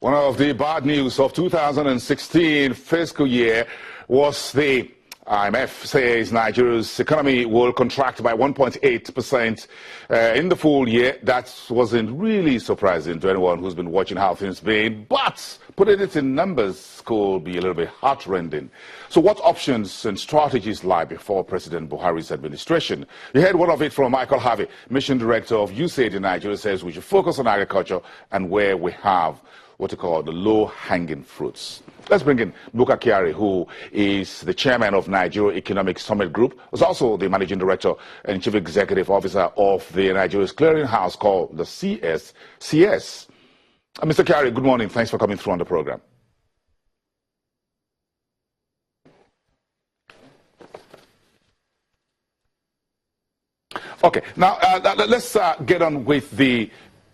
One of the bad news of 2016 fiscal year was the IMF says Nigeria's economy will contract by 1.8% in the full year. That wasn't really surprising to anyone who's been watching how things been, but putting it in numbers could be a little bit heartrending. So what options and strategies lie before President Buhari's administration? You heard one of it from Michael Harvey, Mission Director of USAID in Nigeria, says we should focus on agriculture and where we have what you call the low-hanging fruits. Let's bring in Buka Kyari, who is the chairman of Nigeria Economic Summit Group, who's also the managing director and chief executive officer of the Nigeria's clearinghouse called the CS. Mr. Kyari, good morning. Thanks for coming through on the program. Okay, now let's get on with the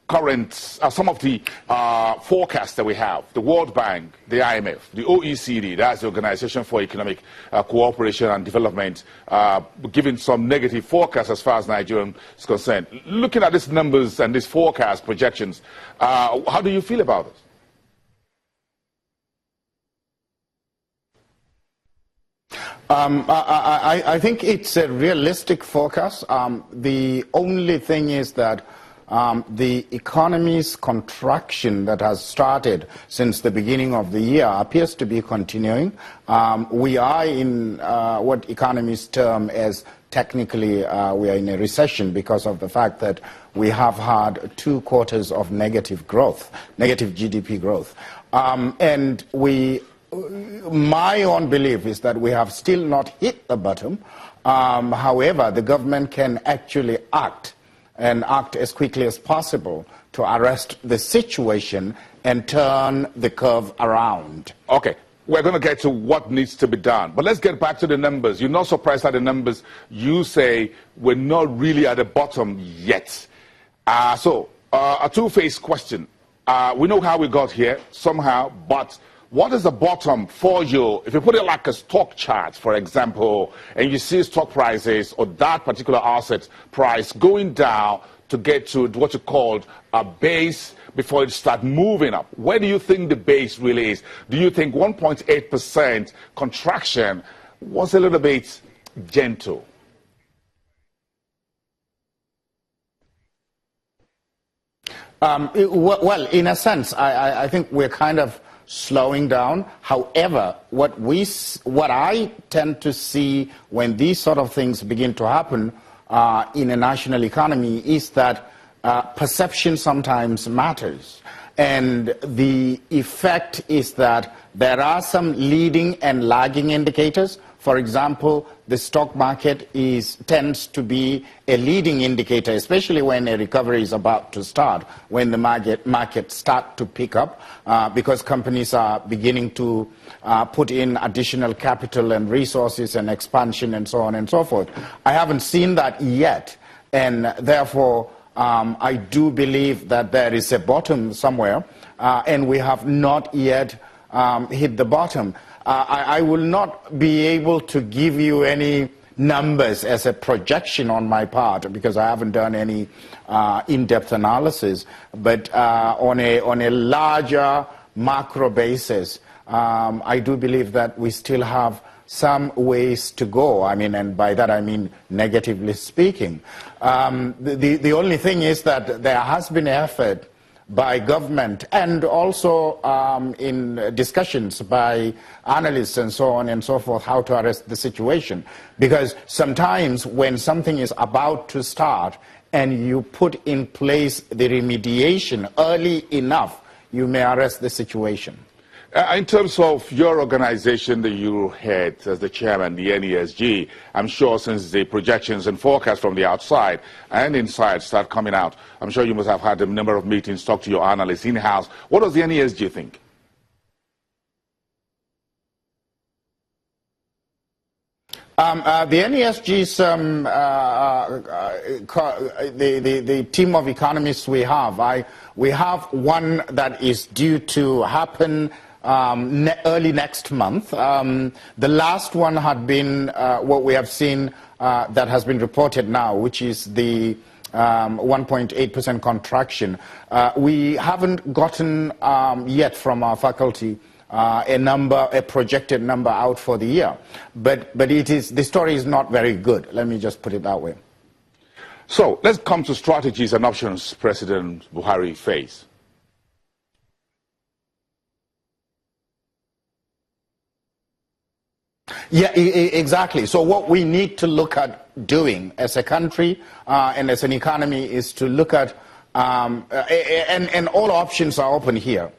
current, some of the forecasts that we have. The World Bank, the IMF, the OECD, that's the Organization for Economic Cooperation and Development, giving some negative forecasts as far as Nigeria is concerned. Looking at these numbers and these forecast projections, how do you feel about it? I think it's a realistic forecast. The only thing is that the economy's contraction that has started since the beginning of the year appears to be continuing. We are in what economists term as technically we are in a recession because of the fact that we have had 2 quarters of negative growth, negative GDP growth. And my own belief is that we have still not hit the bottom. However, the government can actually act as quickly as possible to arrest the situation and turn the curve around. Okay, we're going to get to what needs to be done. But let's get back to the numbers. You're not surprised at the numbers. You say we're not really at the bottom yet. So, a two-faced question. We know how we got here, somehow, but what is the bottom for you? If you put it like a stock chart, for example, and you see stock prices or that particular asset price going down to get to what you called a base before it starts moving up, where do you think the base really is? Do you think 1.8% contraction was a little bit gentle? Well, in a sense, I think we're kind of slowing down. However, what I tend to see when these sort of things begin to happen in a national economy is that perception sometimes matters. And the effect is that there are some leading and lagging indicators. For example, the stock market tends to be a leading indicator, especially when a recovery is about to start, when the market start to pick up, because companies are beginning to put in additional capital and resources and expansion and so on and so forth. I haven't seen that yet, and therefore I do believe that there is a bottom somewhere, and we have not yet hit the bottom. I will not be able to give you any numbers as a projection on my part because I haven't done any in-depth analysis. But on a larger macro basis, I do believe that we still have some ways to go. I mean, and by that I mean negatively speaking. The only thing is that there has been effort by government and also in discussions by analysts and so on and so forth how to arrest the situation. Because sometimes when something is about to start and you put in place the remediation early enough, you may arrest the situation. In terms of your organization that you head as the chairman, the NESG, I'm sure since the projections and forecasts from the outside and inside start coming out, I'm sure you must have had a number of meetings, talk to your analysts in-house. What does the NESG think? The NESG's, the team of economists we have, we have one that is due to happen early next month. The last one had been what we have seen that has been reported now, which is the 1.8% contraction. We haven't gotten yet from our faculty a projected number out for the year, but the story is not very good. Let me just put it that way. So let's come to strategies and options President Buhari face. Yeah, exactly. So what we need to look at doing as a country and as an economy is to look at, and all options are open here.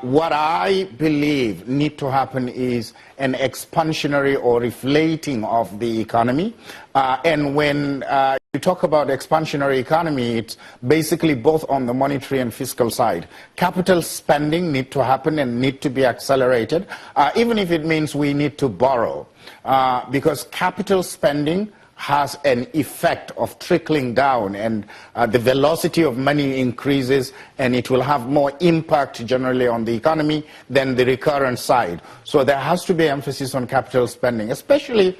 What I believe need to happen is an expansionary or reflating of the economy. And when you talk about expansionary economy, it's basically both on the monetary and fiscal side. Capital spending need to happen and need to be accelerated, even if it means we need to borrow. Because capital spending has an effect of trickling down, and the velocity of money increases, and it will have more impact generally on the economy than the recurrent side. So there has to be emphasis on capital spending, especially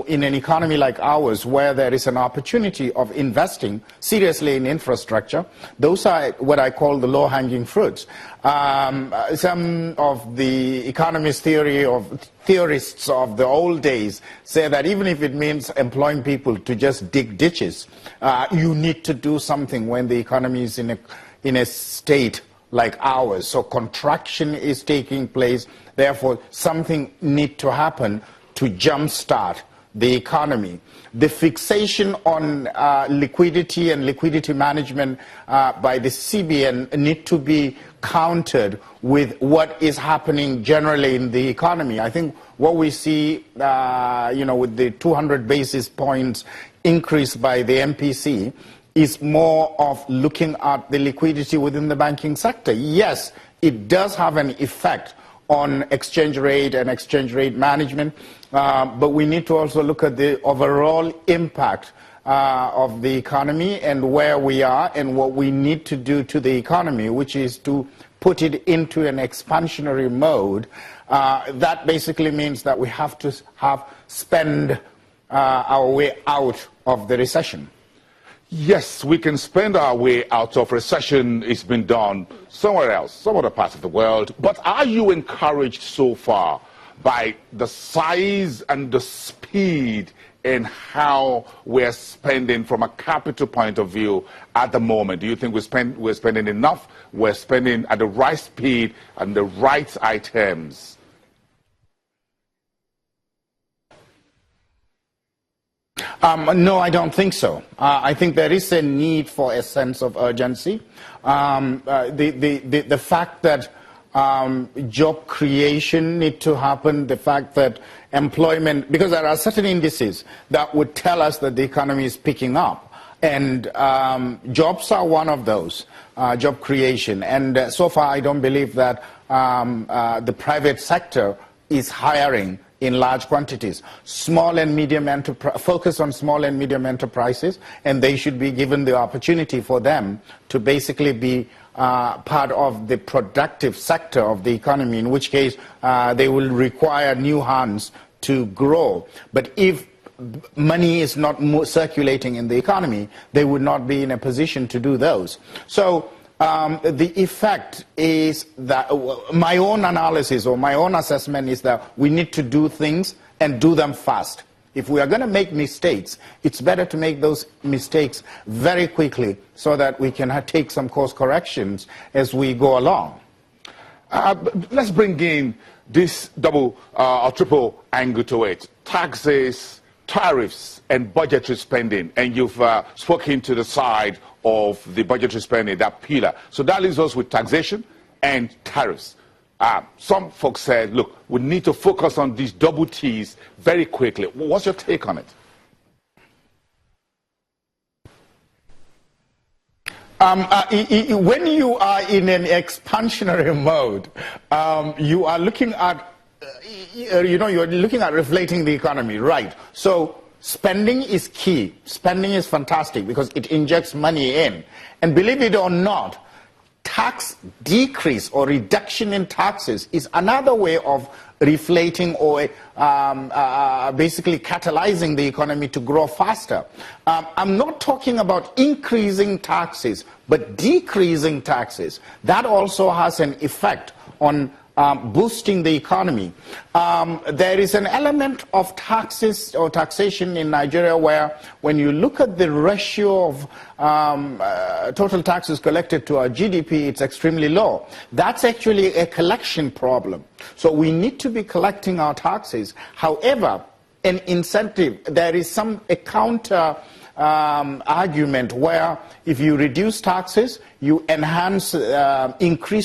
in an economy like ours, where there is an opportunity of investing seriously in infrastructure. Those are what I call the low-hanging fruits. Some of the theorists of the old days say that even if it means employing people to just dig ditches, you need to do something when the economy is in a state like ours. So contraction is taking place. Therefore, something needs to happen to jumpstart the economy. The fixation on liquidity and liquidity management by the CBN need to be countered with what is happening generally in the economy. I think what we see, with the 200 basis points increase by the MPC is more of looking at the liquidity within the banking sector. Yes, it does have an effect on exchange rate and exchange rate management, but we need to also look at the overall impact of the economy and where we are and what we need to do to the economy, which is to put it into an expansionary mode. That basically means that we have to spend our way out of the recession. Yes, we can spend our way out of recession. It's been done somewhere else, some other parts of the world. But are you encouraged so far by the size and the speed in how we're spending from a capital point of view at the moment? Do you think we're spending enough? We're spending at the right speed and the right items? No, I don't think so. I think there is a need for a sense of urgency. The fact that job creation need to happen, the fact that employment, because there are certain indices that would tell us that the economy is picking up, and jobs are one of those, job creation. And so far, I don't believe that the private sector is hiring in large quantities. Small and medium focus on small and medium enterprises, and they should be given the opportunity for them to basically be part of the productive sector of the economy, in which case they will require new hands to grow. But if money is not circulating in the economy, they would not be in a position to do those. So the effect is that my own analysis or my own assessment is that we need to do things and do them fast. If we are going to make mistakes, it's better to make those mistakes very quickly so that we can take some course corrections as we go along. Let's bring in this double or triple angle to it. Taxes, tariffs, and budgetary spending. And you've spoken to the side of the budgetary spending, that pillar. So that leaves us with taxation and tariffs. Some folks said, look, we need to focus on these double T's very quickly. What's your take on it? When you are in an expansionary mode, you are looking at, you're looking at reflating the economy, right? So spending is key. Spending is fantastic because it injects money in. And believe it or not, tax decrease or reduction in taxes is another way of reflating or basically catalyzing the economy to grow faster. I'm not talking about increasing taxes, but decreasing taxes. That also has an effect on boosting the economy. There is an element of taxes or taxation in Nigeria where when you look at the ratio of total taxes collected to our GDP, it's extremely low. That's actually a collection problem. So we need to be collecting our taxes. However, an incentive, there is a counter argument where if you reduce taxes, you increase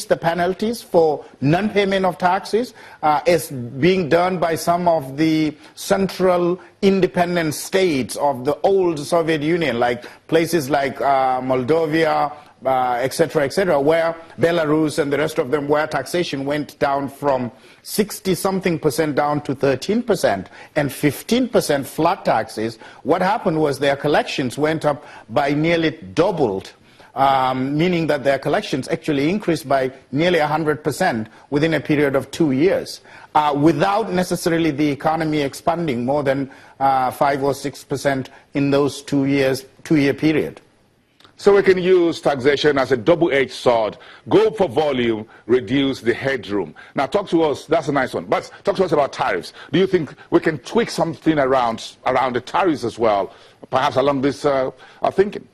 the penalties for non-payment of taxes, as being done by some of the central independent states of the old Soviet Union, like places like Moldova, etc., where Belarus and the rest of them, where taxation went down from 60-something% down to 13% and 15% flat taxes. What happened was their collections went up by nearly doubled, meaning that their collections actually increased by nearly 100% within a period of 2 years, without necessarily the economy expanding more than 5 or 6% in those 2 year period. So we can use taxation as a double-edged sword. Go for volume, reduce the headroom. Now talk to us, that's a nice one, but talk to us about tariffs. Do you think we can tweak something around the tariffs as well, perhaps along this thinking?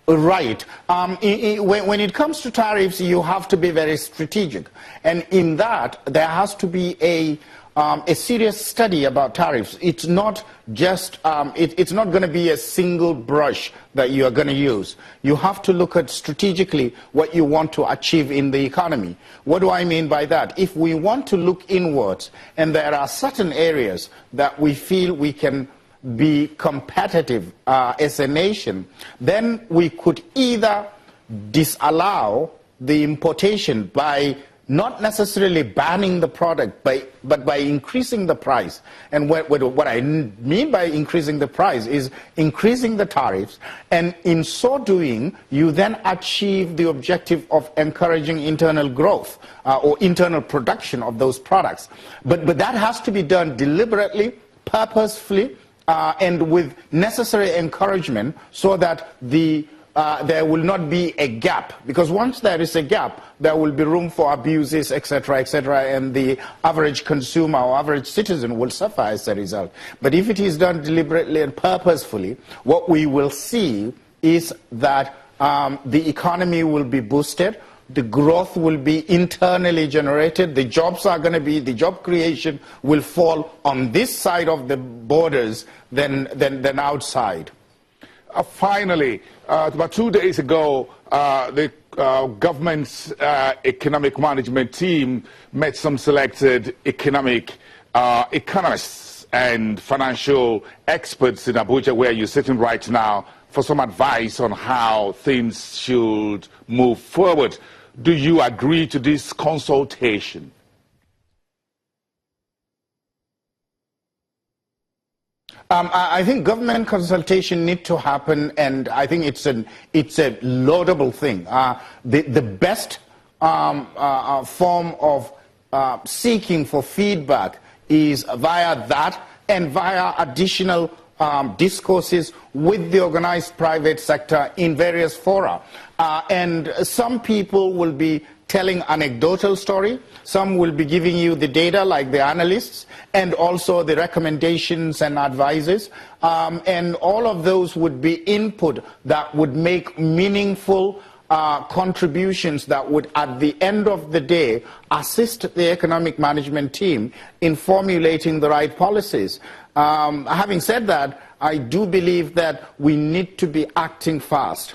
Right. When it comes to tariffs, you have to be very strategic. And in that, there has to be a serious study about tariffs. It's not just, it's not going to be a single brush that you are going to use. You have to look at strategically what you want to achieve in the economy. What do I mean by that? If we want to look inwards, and there are certain areas that we feel we can be competitive as a nation, then we could either disallow the importation by not necessarily banning the product, but by increasing the price. And what I mean by increasing the price is increasing the tariffs, and in so doing, you then achieve the objective of encouraging internal growth or internal production of those products. But that has to be done deliberately, purposefully, and with necessary encouragement, so that there will not be a gap, because once there is a gap, there will be room for abuses, etc., and the average consumer or average citizen will suffer as a result. But if it is done deliberately and purposefully, what we will see is that the economy will be boosted, the growth will be internally generated, the job creation will fall on this side of the borders than outside. Finally, about 2 days ago, the government's economic management team met some selected economists and financial experts in Abuja, where you're sitting right now, for some advice on how things should move forward. Do you agree to this consultation? I think government consultation needs to happen, and I think it's a laudable thing. The best form of seeking for feedback is via that and via additional discourses with the organized private sector in various fora. And some people will be telling anecdotal story, some will be giving you the data like the analysts, and also the recommendations and advices, and all of those would be input that would make meaningful contributions that would, at the end of the day, assist the economic management team in formulating the right policies. Having said that, I do believe that we need to be acting fast.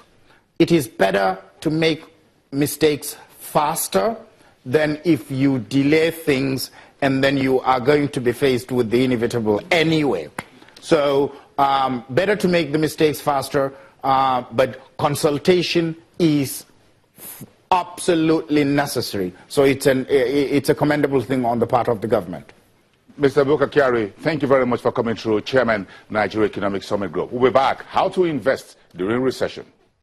It is better to make mistakes faster than if you delay things and then you are going to be faced with the inevitable anyway. So better to make the mistakes faster, but consultation is absolutely necessary. So it's a commendable thing on the part of the government. Mr. Bukakari, thank you very much for coming through. Chairman, Nigeria Economic Summit Group. We'll be back. How to invest during recession.